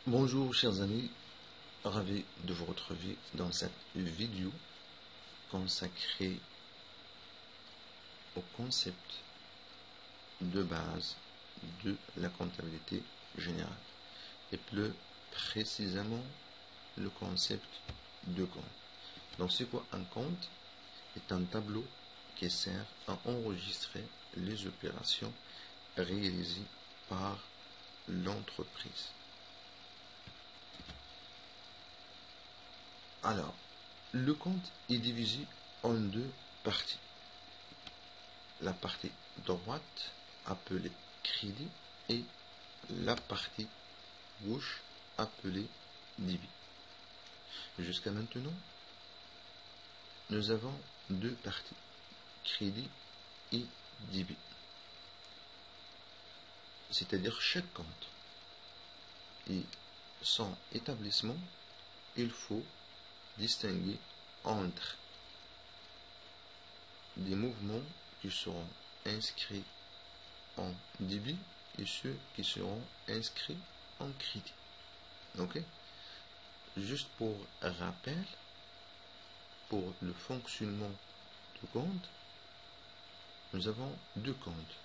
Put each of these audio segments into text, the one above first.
Bonjour chers amis, ravi de vous retrouver dans cette vidéo consacrée au concept de base de la comptabilité générale et plus précisément le concept de compte. Donc c'est quoi un compte? C'est un tableau qui sert à enregistrer les opérations réalisées par l'entreprise. Alors, le compte est divisé en deux parties. La partie droite, appelée crédit, et la partie gauche, appelée débit. Jusqu'à maintenant, nous avons deux parties, crédit et débit. C'est-à-dire chaque compte et son établissement, il faut distinguer entre des mouvements qui seront inscrits en débit et ceux qui seront inscrits en crédit. Ok? Juste pour rappel, pour le fonctionnement du compte, nous avons deux comptes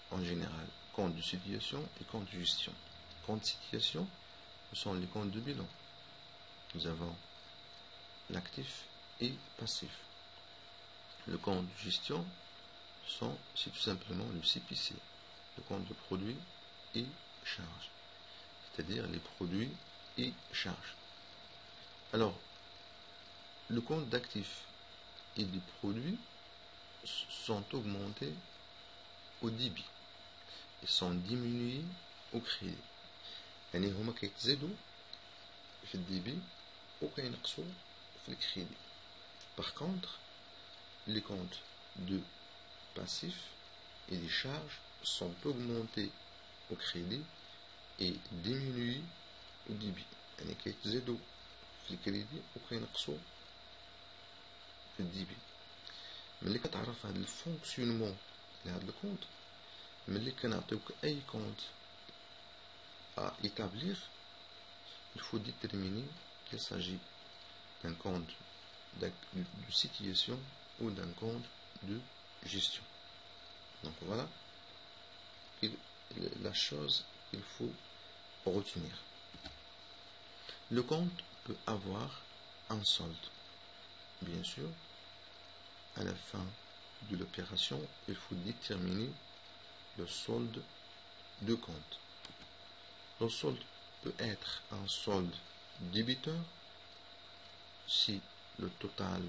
en général, compte de situation et compte de gestion. Compte de situation, ce sont les comptes de bilan. Nous avons l'actif et passif. Le compte de gestion, c'est tout simplement le CPC, le compte de produits et charges, c'est-à-dire les produits et charges. Alors, le compte d'actifs et des produits sont augmentés au débit et sont diminués au crédit. يعني هما كيتزادوا في الديبي وكينقصوا في الكريدي. Par contre, les comptes de passifs et des charges sont augmentés au crédit et diminués au débit. يعني كيتزادوا في الكريدي وكينقصوا في الديبي. ملي كتعرف هذا الفونكسيونمون لهذا الكونت، ملي كنعطيوك اي كونت à établir, il faut déterminer qu'il s'agit d'un compte de situation ou d'un compte de gestion. Donc voilà la chose qu'il faut retenir. Le compte peut avoir un solde. Bien sûr, à la fin de l'opération, il faut déterminer le solde de compte. Le solde peut être un solde débiteur si le total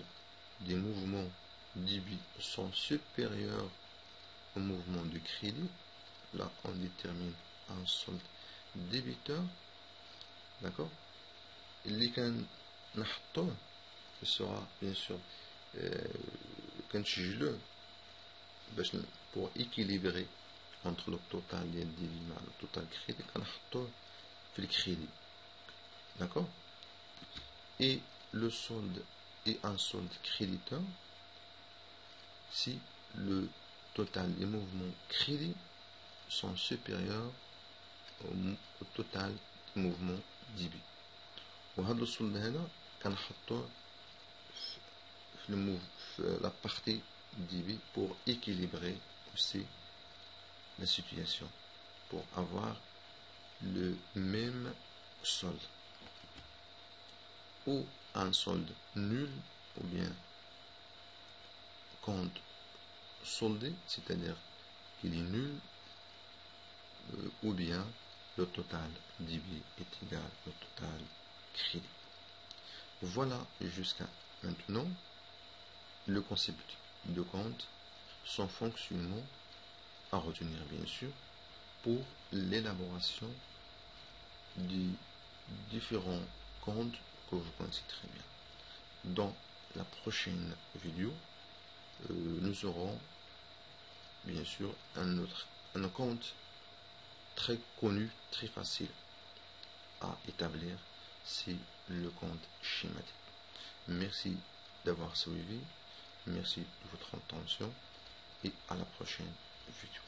des mouvements débit sont supérieurs au mouvement de crédit. Là, on détermine un solde débiteur. D'accord? اللي كنحطوه sera bien sûr كنسجلوه باش pour équilibrer entre le total ديال الديبي مع le total crédit كنحطوه في الكريدي. D'accord? Et le solde est un solde créditeur si le total des mouvements crédit sont supérieurs au total des mouvements débit. وهذا الصلد هذا كنحطوه في la partie débit pour équilibrer aussi la situation, pour avoir le même solde. Ou un solde nul, ou bien compte soldé, c'est-à-dire qu'il est nul, ou bien le total débit est égal au total crédit. Voilà jusqu'à maintenant le concept de compte, son fonctionnement à retenir bien sûr pour l'élaboration des différents comptes que vous connaissez très bien. Dans la prochaine vidéo, nous aurons bien sûr un compte très connu, très facile à établir, c'est le compte schématique. Merci d'avoir suivi, merci de votre attention et à la prochaine vidéo.